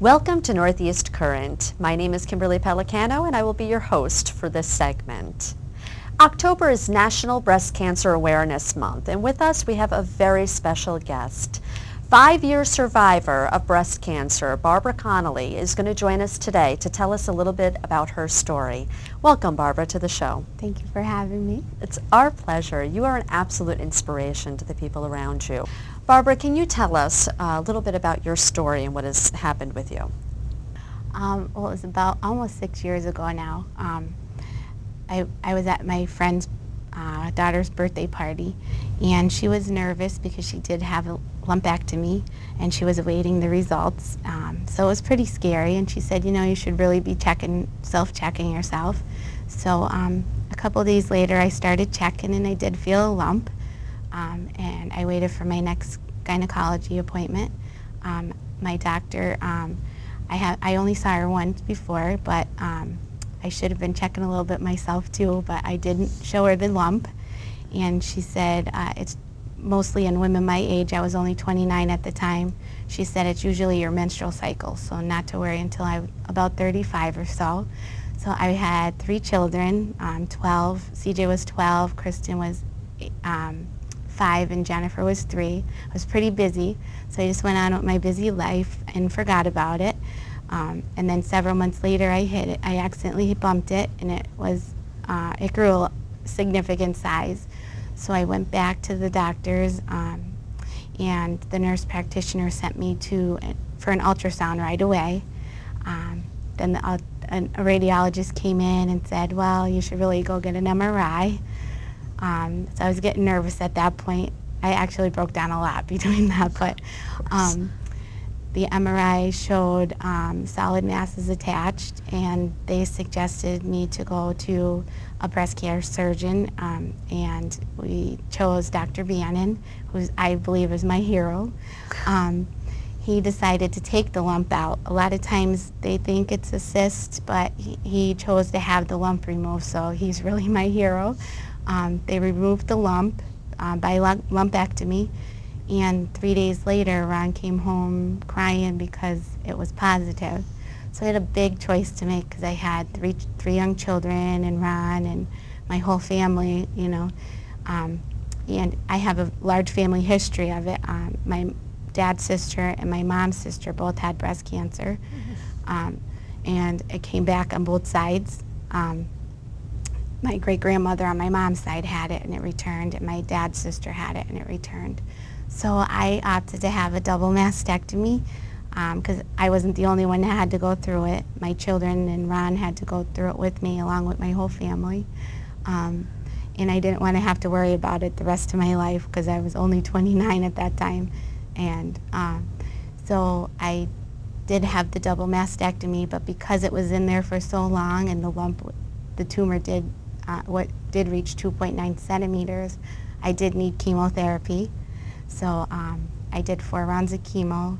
Welcome to Northeast Current. My name is Kimberly Pellicano and I will be your host for this segment. October is National Breast Cancer Awareness Month, and with us we have a very special guest. 5-year survivor of breast cancer, Barbara Connolly, is going to join us today to tell us a little bit about her story. Welcome, Barbara, to the show. Thank you for having me. It's our pleasure. You are an absolute inspiration to the people around you. Barbara, can you tell us a little bit about your story and what has happened with you? Well, it was about almost 6 years ago now. I was at my friend's daughter's birthday party, and she was nervous because she did have a lumpectomy and she was awaiting the results. So it was pretty scary, and she said, you know, you should really be self-checking yourself. So a couple of days later I started checking, and I did feel a lump, and I waited for my next gynecology appointment. My doctor, I only saw her once before, but I should have been checking a little bit myself too, but I didn't show her the lump. And she said, it's mostly in women my age. I was only 29 at the time. She said it's usually your menstrual cycle, so not to worry until I was about 35 or so. So I had 3 children, 12. CJ was 12, Kristen was 5, and Jennifer was 3. I was pretty busy, so I just went on with my busy life and forgot about it. And then several months later I hit it. I accidentally bumped it, and it grew a significant size. So I went back to the doctors, and the nurse practitioner sent me for an ultrasound right away. Then a radiologist came in and said, well, you should really go get an MRI. So I was getting nervous at that point. I actually broke down a lot between that, but the MRI showed solid masses attached, and they suggested me to go to a breast care surgeon, and we chose Dr. Bannon, who I believe is my hero. He decided to take the lump out. A lot of times they think it's a cyst, but he chose to have the lump removed, so he's really my hero. They removed the lump by lumpectomy, and 3 days later Ron came home crying because it was positive. So I had a big choice to make because I had three young children and Ron and my whole family, you know. And I have a large family history of it. My dad's sister and my mom's sister both had breast cancer. And it came back on both sides. My great-grandmother on my mom's side had it, and it returned, and my dad's sister had it, and it returned. So I opted to have a double mastectomy because I wasn't the only one that had to go through it. My children and Ron had to go through it with me, along with my whole family. And I didn't want to have to worry about it the rest of my life because I was only 29 at that time. And so I did have the double mastectomy, but because it was in there for so long and the tumor did reach 2.9 centimeters, I did need chemotherapy. So I did 4 rounds of chemo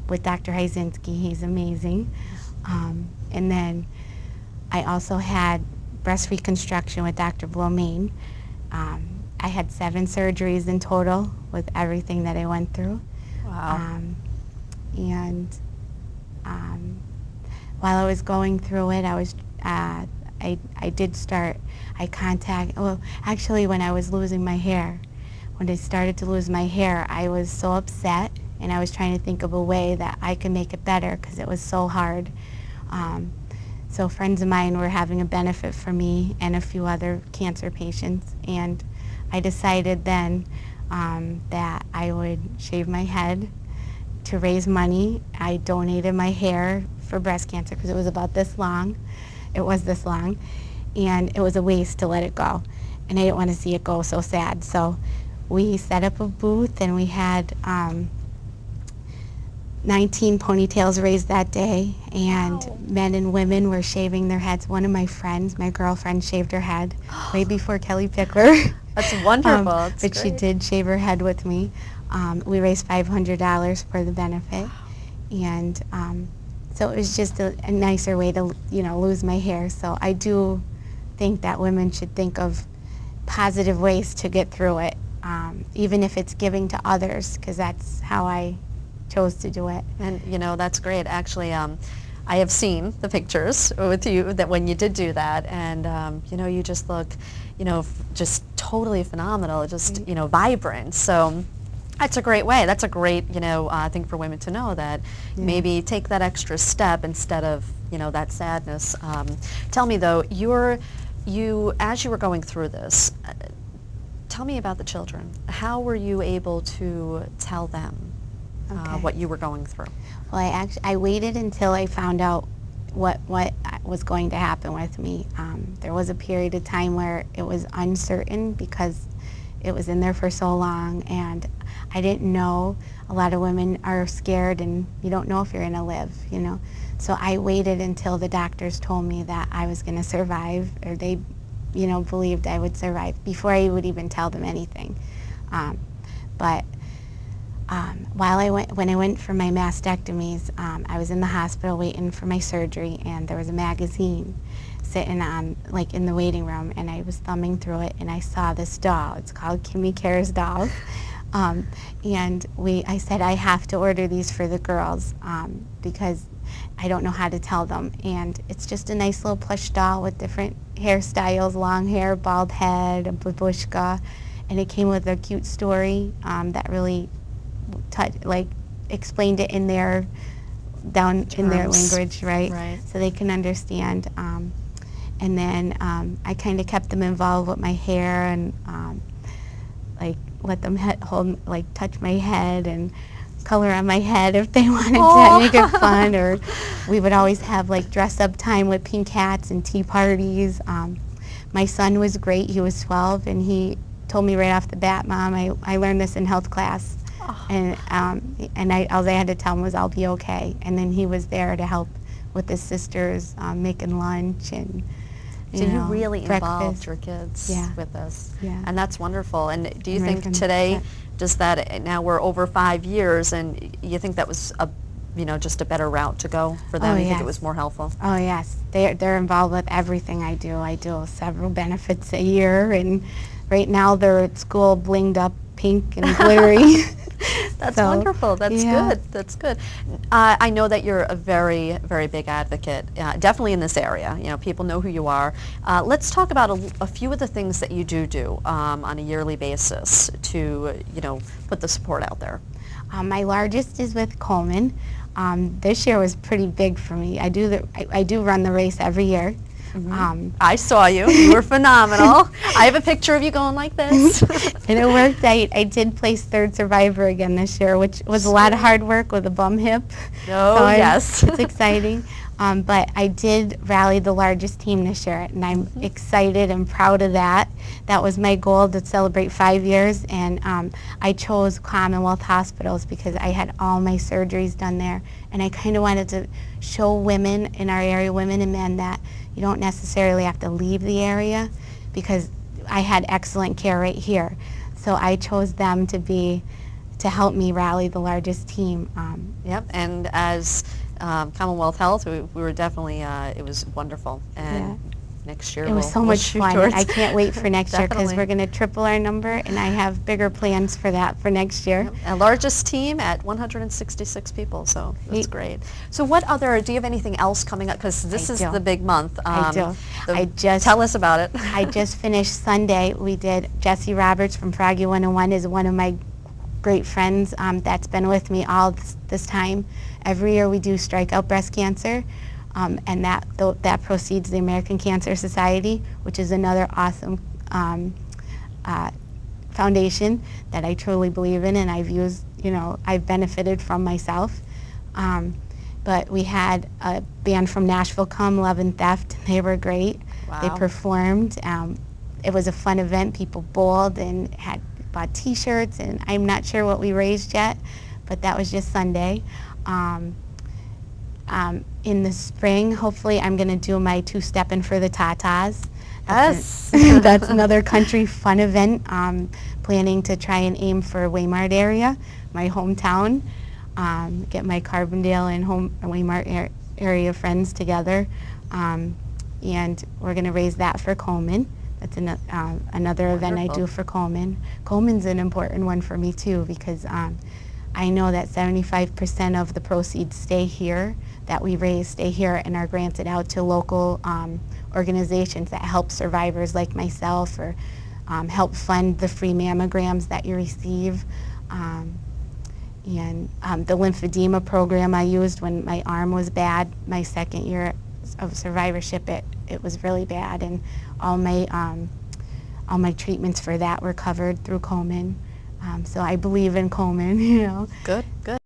with Dr. Hyzinski. He's amazing. And then I also had breast reconstruction with Dr. Blomain. I had 7 surgeries in total with everything that I went through. Wow. While I was going through it, actually when I was losing my hair, when I started to lose my hair, I was so upset, and I was trying to think of a way that I could make it better because it was so hard. So friends of mine were having a benefit for me and a few other cancer patients, and I decided then that I would shave my head to raise money. I donated my hair for breast cancer because it was about this long. It was this long, and it was a waste to let it go, and I didn't want to see it go so sad. So we set up a booth, and we had 19 ponytails raised that day, and Wow. Men and women were shaving their heads. One of my friends, my girlfriend, shaved her head way before Kelly Pickler. That's wonderful. That's but she great. did shave her head with me. We raised $500 for the benefit, and so it was just a nicer way to, you know, lose my hair. So I do think that women should think of positive ways to get through it, even if it's giving to others, because that's how I chose to do it. And that's great. Actually, I have seen the pictures with you that when you did do that, and you just look, just totally phenomenal, just vibrant. So that's a great way. That's a great thing for women to know, that maybe take that extra step instead of that sadness. Tell me though, as you were going through this, tell me about the children. How were you able to tell them what you were going through? Well, I waited until I found out what was going to happen with me. There was a period of time where it was uncertain because it was in there for so long, and I didn't know. A lot of women are scared, and you don't know if you're going to live, So I waited until the doctors told me that I was going to survive, or they, believed I would survive, before I would even tell them anything. But when I went for my mastectomies, I was in the hospital waiting for my surgery, and there was a magazine sitting on, in the waiting room, and I was thumbing through it, and I saw this doll. It's called Kimmy Cares Dolls. And I said, I have to order these for the girls because I don't know how to tell them. And it's just a nice little plush doll with different hairstyles, long hair, bald head, a babushka, and it came with a cute story that really explained it in their in their language, right? So they can understand. And then I kind of kept them involved with my hair, and let them touch my head and color on my head if they wanted to make it fun. Or we would always have dress up time with pink hats and tea parties. My son was great. He was 12, and he told me right off the bat, Mom, I learned this in health class. And all I had to tell him was, I'll be okay. And then he was there to help with his sisters, making lunch and So you really breakfast. Involved your kids with this. Yeah. And that's wonderful. And do you think today, does that, now we're over 5 years, and you think that was just a better route to go for them? You think it was more helpful? Oh yes, they're involved with everything I do. I do several benefits a year, and right now they're at school blinged up pink and glittery. That's wonderful. That's good. That's good. I know that you're a very, very big advocate, definitely in this area. People know who you are. Let's talk about a few of the things that you do on a yearly basis to, put the support out there. My largest is with Coleman. This year was pretty big for me. I do run the race every year. Mm-hmm. I saw you. You were phenomenal. I have a picture of you going like this. And it worked. I did place third survivor again this year, which was a lot of hard work with a bum hip. Oh, so yes. It's exciting. But I did rally the largest team this year, and I'm excited and proud of that. That was my goal, to celebrate 5 years, and I chose Commonwealth Hospitals because I had all my surgeries done there, and I kind of wanted to show women in our area, women and men, that you don't necessarily have to leave the area, because I had excellent care right here. So I chose them to help me rally the largest team. Yep, and as Commonwealth Health, we were definitely, it was wonderful. And next year it was so much fun. I can't wait for next year, because we're going to triple our number, and I have bigger plans for that for next year. Yep. Our largest team at 166 people, so that's great. So do you have anything else coming up? Because this is the big month. I do. Tell us about it. I just finished Sunday. We did, Jesse Roberts from Froggy 101 is one of my great friends that's been with me all this time. Every year we do Strike Out Breast Cancer, and that proceeds the American Cancer Society, which is another awesome foundation that I truly believe in, and I've used, I've benefited from myself. But we had a band from Nashville come, Love and Theft, and they were great. Wow. They performed. It was a fun event. People bowled and bought T-shirts, and I'm not sure what we raised yet, but that was just Sunday. In the spring, hopefully, I'm going to do my two-steppin' for the Tatas. Yes. That's another country fun event. Planning to try and aim for Waymart area, my hometown. Get my Carbondale and Waymart area friends together. And we're going to raise that for Coleman. That's another event I do for Coleman. Coleman's an important one for me, too, because I know that 75% of the proceeds stay here, that we raise stay here and are granted out to local organizations that help survivors like myself, or help fund the free mammograms that you receive. And the lymphedema program I used when my arm was bad, my second year of survivorship, it was really bad, and all my treatments for that were covered through Komen. So I believe in Komen, you know. Good, good.